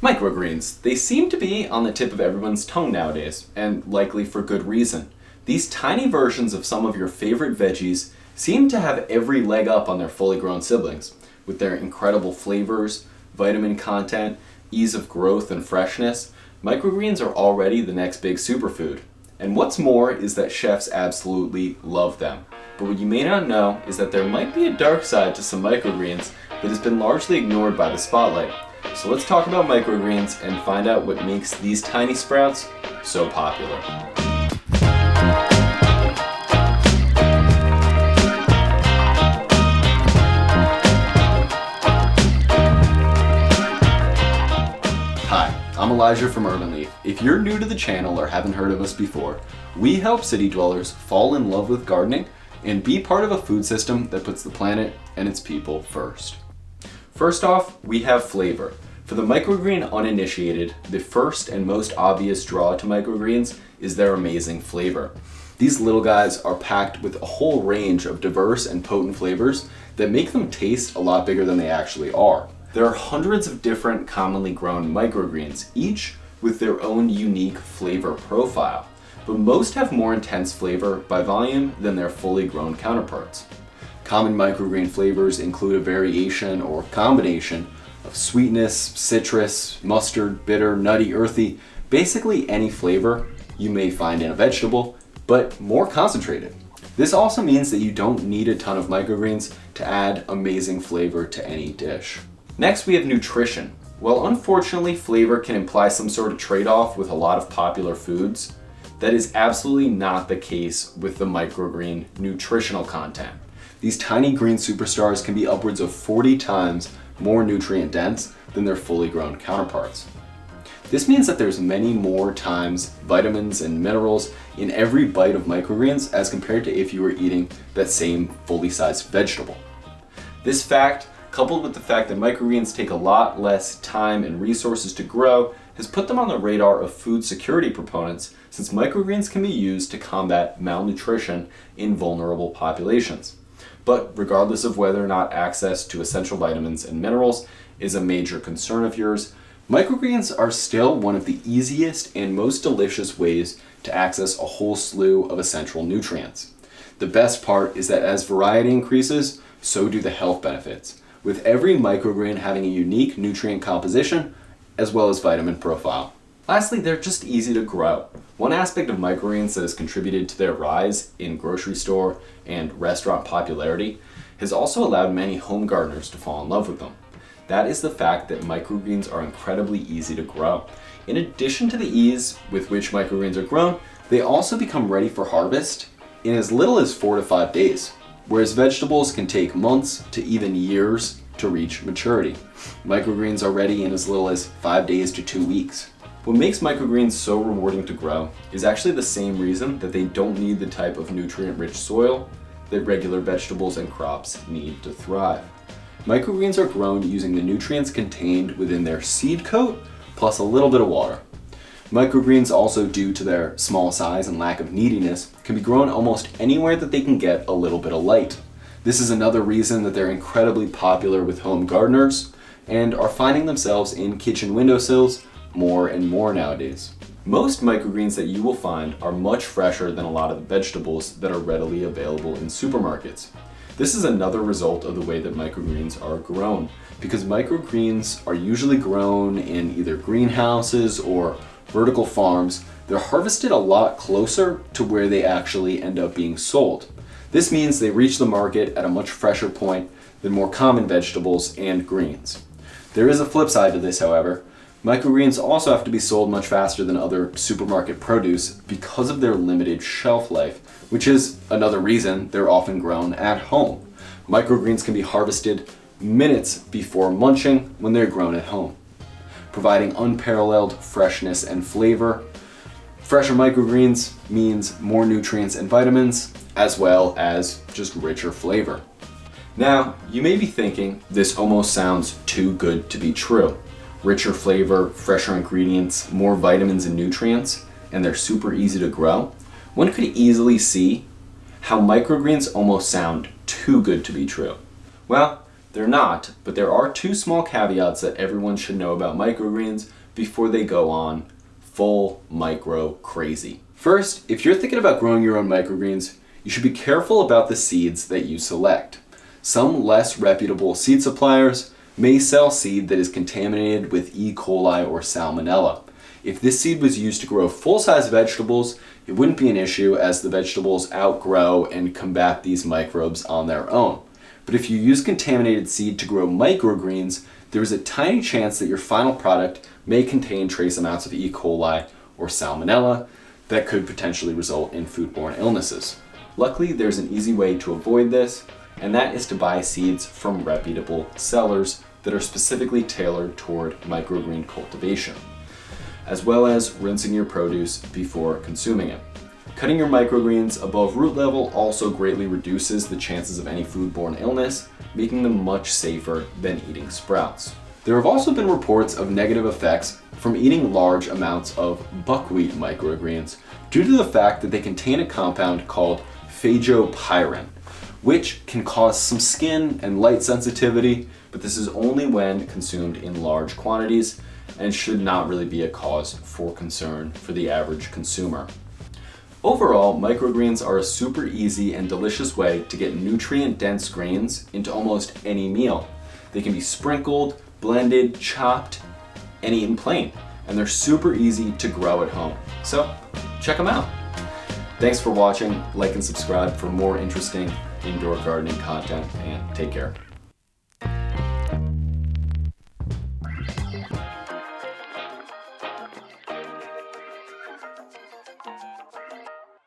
Microgreens. They seem to be on the tip of everyone's tongue nowadays, and likely for good reason. These tiny versions of some of your favorite veggies seem to have every leg up on their fully grown siblings, with their incredible flavors, vitamin content, ease of growth, and freshness. Microgreens are already the next big superfood. And what's more is that chefs absolutely love them. But what you may not know is that there might be a dark side to some microgreens that has been largely ignored by the spotlight. So let's talk about microgreens and find out what makes these tiny sprouts so popular. Hi, I'm Elijah from Urban Leaf. If you're new to the channel or haven't heard of us before, we help city dwellers fall in love with gardening and be part of a food system that puts the planet and its people first. First off, we have flavor. For the microgreen uninitiated, the first and most obvious draw to microgreens is their amazing flavor. These little guys are packed with a whole range of diverse and potent flavors that make them taste a lot bigger than they actually are. There are hundreds of different commonly grown microgreens, each with their own unique flavor profile, but most have more intense flavor by volume than their fully grown counterparts. Common microgreen flavors include a variation or combination of sweetness, citrus, mustard, bitter, nutty, earthy, basically any flavor you may find in a vegetable, but more concentrated. This also means that you don't need a ton of microgreens to add amazing flavor to any dish. Next, we have nutrition. While unfortunately flavor can imply some sort of trade-off with a lot of popular foods, that is absolutely not the case with the microgreen nutritional content. These tiny green superstars can be upwards of 40 times more nutrient dense than their fully grown counterparts. This means that there's many more times vitamins and minerals in every bite of microgreens as compared to if you were eating that same fully sized vegetable. This fact, coupled with the fact that microgreens take a lot less time and resources to grow, has put them on the radar of food security proponents, since microgreens can be used to combat malnutrition in vulnerable populations. But regardless of whether or not access to essential vitamins and minerals is a major concern of yours, microgreens are still one of the easiest and most delicious ways to access a whole slew of essential nutrients. The best part is that as variety increases, so do the health benefits, with every microgreen having a unique nutrient composition as well as vitamin profile. Lastly, they're just easy to grow. One aspect of microgreens that has contributed to their rise in grocery store and restaurant popularity has also allowed many home gardeners to fall in love with them. That is the fact that microgreens are incredibly easy to grow. In addition to the ease with which microgreens are grown, they also become ready for harvest in as little as 4 to 5 days, whereas vegetables can take months to even years to reach maturity. Microgreens are ready in as little as 5 days to 2 weeks. What makes microgreens so rewarding to grow is actually the same reason that they don't need the type of nutrient-rich soil that regular vegetables and crops need to thrive. Microgreens are grown using the nutrients contained within their seed coat plus a little bit of water. Microgreens also, due to their small size and lack of neediness, can be grown almost anywhere that they can get a little bit of light. This is another reason that they're incredibly popular with home gardeners and are finding themselves in kitchen windowsills more and more nowadays. Most microgreens that you will find are much fresher than a lot of the vegetables that are readily available in supermarkets. This is another result of the way that microgreens are grown, because microgreens are usually grown in either greenhouses or vertical farms. They're harvested a lot closer to where they actually end up being sold. This means they reach the market at a much fresher point than more common vegetables and greens. There is a flip side to this, however. Microgreens also have to be sold much faster than other supermarket produce because of their limited shelf life, which is another reason they're often grown at home. Microgreens can be harvested minutes before munching when they're grown at home, providing unparalleled freshness and flavor. Fresher microgreens means more nutrients and vitamins, as well as just richer flavor. Now, you may be thinking, this almost sounds too good to be true. Richer flavor, fresher ingredients, more vitamins and nutrients, and they're super easy to grow. One could easily see how microgreens almost sound too good to be true. Well, They're not, but there are two small caveats that everyone should know about microgreens before they go on full micro crazy. First, if you're thinking about growing your own microgreens, you should be careful about the seeds that you select. Some less reputable seed suppliers may sell seed that is contaminated with E. coli or salmonella. If this seed was used to grow full-size vegetables, it wouldn't be an issue as the vegetables outgrow and combat these microbes on their own. But if you use contaminated seed to grow microgreens, there is a tiny chance that your final product may contain trace amounts of E. coli or salmonella that could potentially result in foodborne illnesses. Luckily, there's an easy way to avoid this, and that is to buy seeds from reputable sellers that are specifically tailored toward microgreen cultivation, as well as rinsing your produce before consuming it. Cutting your microgreens above root level also greatly reduces the chances of any foodborne illness, making them much safer than eating sprouts. There have also been reports of negative effects from eating large amounts of buckwheat microgreens due to the fact that they contain a compound called phagopyrin, which can cause some skin and light sensitivity, but this is only when consumed in large quantities and should not really be a cause for concern for the average consumer. Overall, microgreens are a super easy and delicious way to get nutrient-dense greens into almost any meal. They can be sprinkled, blended, chopped, and eaten plain, and they're super easy to grow at home. So, check them out. Thanks for watching. Like and subscribe for more interesting indoor gardening content, and take care.